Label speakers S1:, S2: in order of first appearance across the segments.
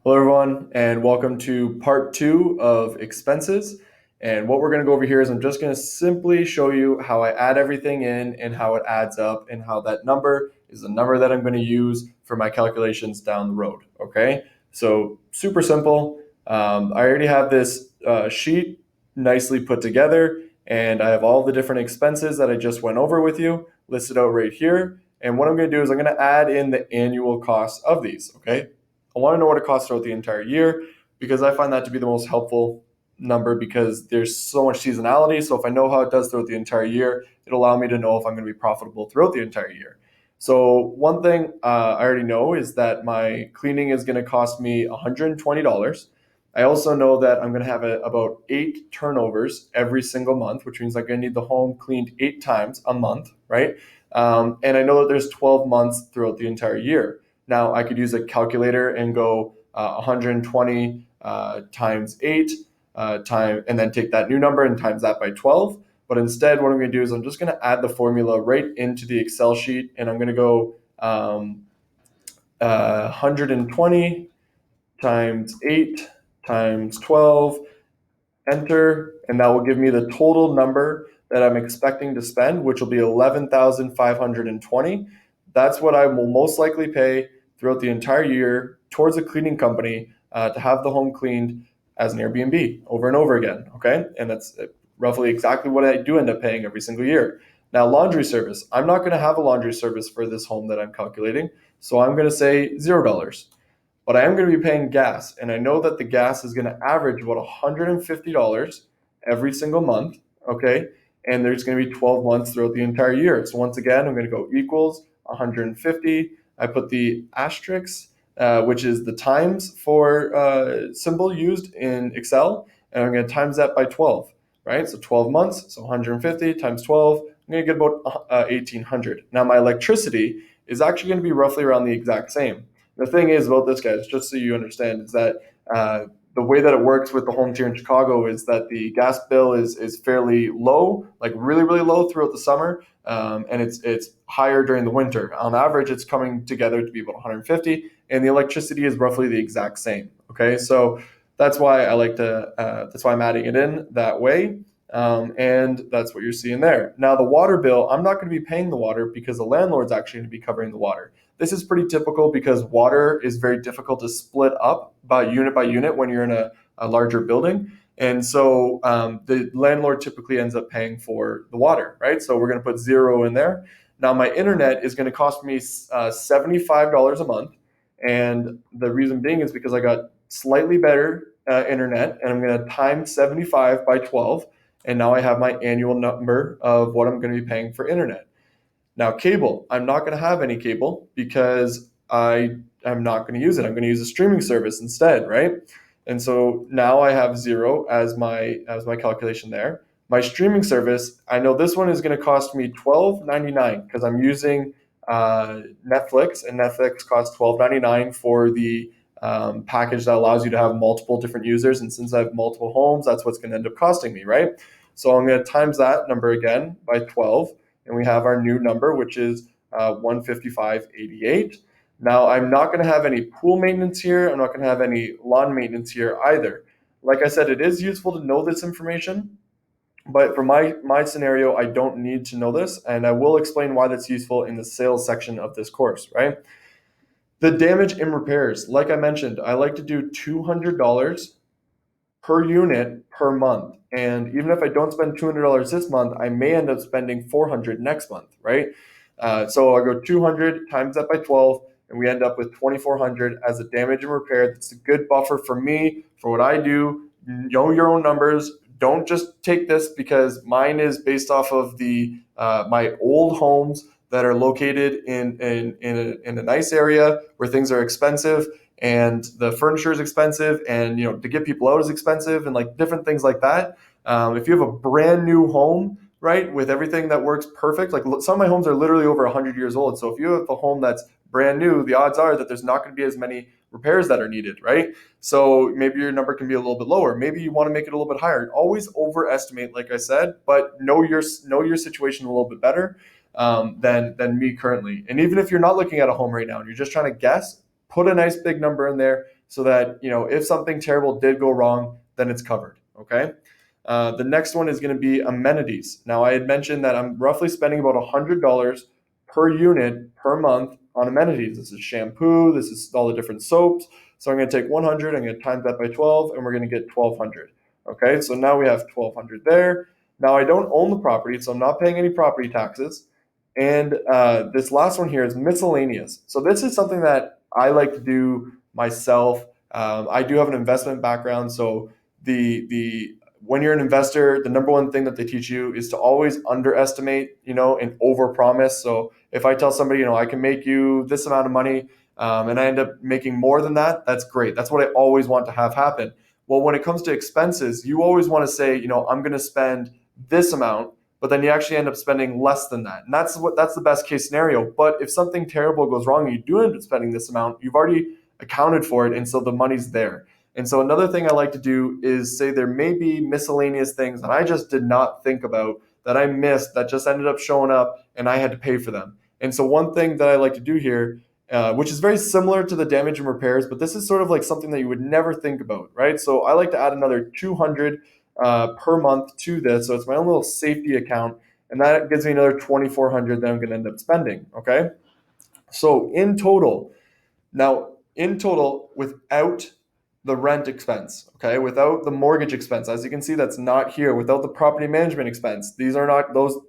S1: Hello, everyone, and welcome to part two of expenses. And what we're going to go over here is I'm just going to simply show you how I add everything in and how it adds up and how that number is the number that I'm going to use for my calculations down the road. Okay, so super simple. I already have this sheet nicely put together, and I have all the different expenses that I just went over with you listed out right here. And what I'm going to do is I'm going to add in the annual costs of these. Okay, I want to know what it costs throughout the entire year because I find that to be the most helpful number because there's so much seasonality. So if I know how it does throughout the entire year, it'll allow me to know if I'm going to be profitable throughout the entire year. So one thing I already know is that my cleaning is going to cost me $120. I also know that I'm going to have about 8 turnovers every single month, which means I'm going to need the home cleaned 8 times a month, right? And I know that there's 12 months throughout the entire year. Now I could use a calculator and go 120 times 8 and then take that new number and times that by 12. But instead, what I'm going to do is I'm just going to add the formula right into the Excel sheet, and I'm going to go 120 times 8 times 12, enter, and that will give me the total number that I'm expecting to spend, which will be 11,520. That's what I will most likely pay throughout the entire year towards a cleaning company to have the home cleaned as an Airbnb over and over again. Okay, and that's roughly exactly what I do end up paying every single year. Now, laundry service. I'm not going to have a laundry service for this home that I'm calculating, so I'm going to say $0. But I am going to be paying gas, and I know that the gas is going to average about $150 every single month. Okay, and there's going to be 12 months throughout the entire year. So once again, I'm going to go equals 150. I put the asterisk, which is the times for symbol used in Excel, and I'm going to times that by 12. Right, so 12 months, so 150 times 12. I'm going to get about 1,800. Now my electricity is actually going to be roughly around the exact same. The thing is about this, guys, just so you understand, is that the way that it works with the homes here in Chicago is that the gas bill is fairly low, like really, really low throughout the summer, and it's higher during the winter. On average, it's coming together to be about 150, and the electricity is roughly the exact same. Okay, so that's why I like to. That's why I'm adding it in that way. And that's what you're seeing there. Now, the water bill, I'm not going to be paying the water because the landlord's actually going to be covering the water. This is pretty typical because water is very difficult to split up by unit when you're in a larger building. And so the landlord typically ends up paying for the water, right? So we're going to put 0 in there. Now, my internet is going to cost me $75 a month. And the reason being is because I got slightly better internet, and I'm going to times 75 by 12. And now I have my annual number of what I'm going to be paying for internet. Now, cable, I'm not going to have any cable because I'm not going to use it. I'm going to use a streaming service instead, right? And so now I have 0 as my calculation there. My streaming service, I know this one is going to cost me $12.99 because I'm using Netflix, and Netflix costs $12.99 for the package that allows you to have multiple different users. And since I have multiple homes, that's what's going to end up costing me, right? So I'm going to times that number again by 12, and we have our new number, which is 155.88. Now, I'm not going to have any pool maintenance here. I'm not going to have any lawn maintenance here either. Like I said, it is useful to know this information, but for my scenario, I don't need to know this, and I will explain why that's useful in the sales section of this course, right? The damage and repairs, like I mentioned, I like to do $200 per unit per month. And even if I don't spend $200 this month, I may end up spending $400 next month, right? So I go 200 times that by 12, and we end up with 2,400 as a damage and repair. That's a good buffer for me for what I do. Know your own numbers. Don't just take this because mine is based off of the my old homes that are located in a nice area where things are expensive and the furniture is expensive, and to get people out is expensive, and like different things like that. If you have a brand new home, right, with everything that works perfect, like some of my homes are literally over 100 years old, so if you have a home that's brand new, the odds are that there's not going to be as many repairs that are needed, right? So maybe your number can be a little bit lower. Maybe you want to make it a little bit higher. Always overestimate, like I said, but know your situation a little bit better than me currently. And even if you're not looking at a home right now and you're just trying to guess, put a nice big number in there so that, if something terrible did go wrong, then it's covered. Okay. The next one is going to be amenities. Now, I had mentioned that I'm roughly spending about $100 per unit per month on amenities. This is shampoo, this is all the different soaps. So I'm going to take 100, I'm going to times that by 12, and we're going to get 1,200. Okay, so now we have 1,200 there. Now I don't own the property, so I'm not paying any property taxes. And this last one here is miscellaneous. So this is something that I like to do myself. I do have an investment background, so the when you're an investor, the number one thing that they teach you is to always underestimate, and overpromise. So if I tell somebody, I can make you this amount of money, and I end up making more than that, that's great. That's what I always want to have happen. Well, when it comes to expenses, you always want to say, I'm going to spend this amount, but then you actually end up spending less than that. And that's the best case scenario. But if something terrible goes wrong and you do end up spending this amount, you've already accounted for it, and so the money's there. And so another thing I like to do is say there may be miscellaneous things that I just did not think about, that I missed, that just ended up showing up and I had to pay for them. And so one thing that I like to do here, which is very similar to the damage and repairs, but this is sort of like something that you would never think about, right? So I like to add another 200 per month to this. So it's my own little safety account, and that gives me another 2,400 that I'm going to end up spending. Okay. So in total, without the rent expense, okay, without the mortgage expense, as you can see, that's not here, without the property management expense, these are not those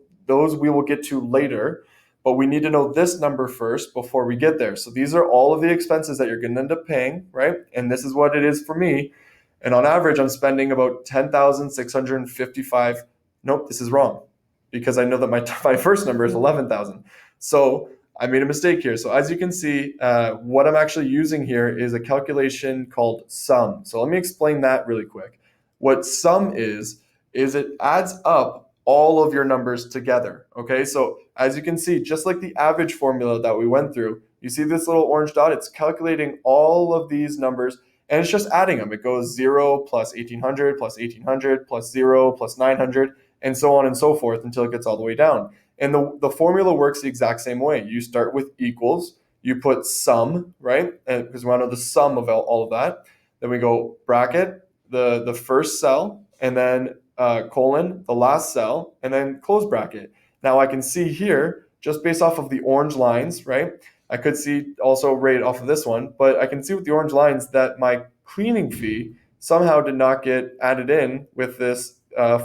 S1: we will get to later, but we need to know this number first before we get there. So these are all of the expenses that you're going to end up paying, right? And this is what it is for me. And on average, I'm spending about 10,655. Nope, this is wrong, because I know that my first number is 11,000. So I made a mistake here. So as you can see, what I'm actually using here is a calculation called sum. So let me explain that really quick. What sum is it adds up all of your numbers together. Okay, so as you can see, just like the average formula that we went through, you see this little orange dot, it's calculating all of these numbers, and it's just adding them. It goes 0 plus 1,800 plus 1,800 plus 0 plus 900, and so on and so forth until it gets all the way down. And the formula works the exact same way. You start with equals, you put sum, right? And because we want to know the sum of all of that. Then we go bracket, the first cell, and then colon, the last cell, and then close bracket. Now I can see here, just based off of the orange lines, right? I could see also right off of this one, but I can see with the orange lines that my cleaning fee somehow did not get added in with this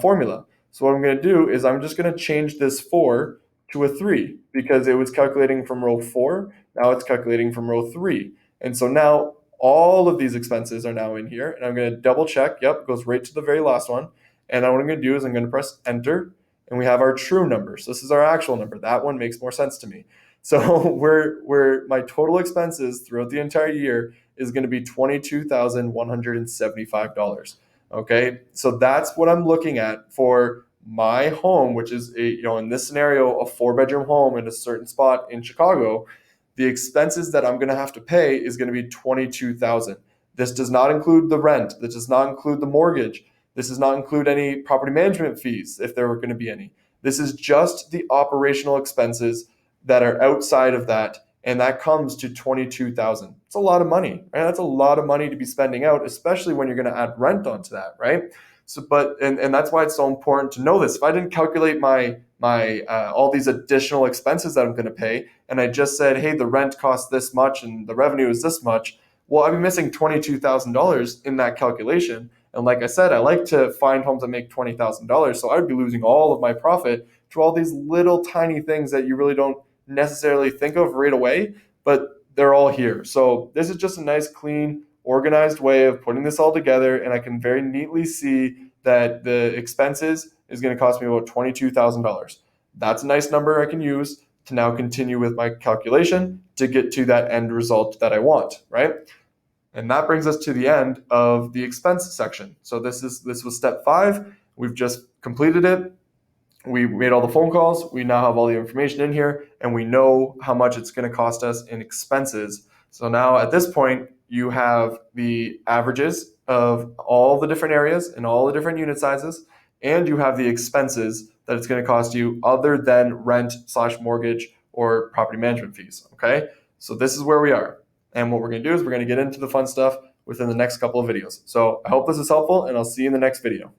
S1: formula. So what I'm going to do is I'm just going to change this 4 to a 3, because it was calculating from row 4. Now it's calculating from row 3. And so now all of these expenses are now in here, and I'm going to double check. Yep, it goes right to the very last one. And now what I'm going to do is I'm going to press enter, and we have our true number. So this is our actual number. That one makes more sense to me. So where my total expenses throughout the entire year is going to be $22,175. Okay, so that's what I'm looking at for my home, which is in this scenario, a 4-bedroom home in a certain spot in Chicago. The expenses that I'm going to have to pay is going to be $22,000. This does not include the rent. This does not include the mortgage. This does not include any property management fees, if there were going to be any. This is just the operational expenses that are outside of that, and that comes to $22,000. It's a lot of money, right? That's a lot of money to be spending out, especially when you're going to add rent onto that, right? So, and that's why it's so important to know this. If I didn't calculate my all these additional expenses that I'm going to pay, and I just said, hey, the rent costs this much and the revenue is this much, well, I'd be missing $22,000 in that calculation. And like I said, I like to find homes that make $20,000, so I'd be losing all of my profit to all these little tiny things that you really don't necessarily think of right away, but they're all here. So this is just a nice, clean, organized way of putting this all together, and I can very neatly see that the expenses is going to cost me about $22,000. That's a nice number I can use to now continue with my calculation to get to that end result that I want, right? And that brings us to the end of the expense section. So this was step 5. We've just completed it. We made all the phone calls. We now have all the information in here, and we know how much it's going to cost us in expenses. So now at this point, you have the averages of all the different areas and all the different unit sizes, and you have the expenses that it's going to cost you other than rent/mortgage or property management fees. Okay, so this is where we are. And what we're going to do is we're going to get into the fun stuff, within the next couple of videos. So I hope this is helpful, and I'll see you in the next video.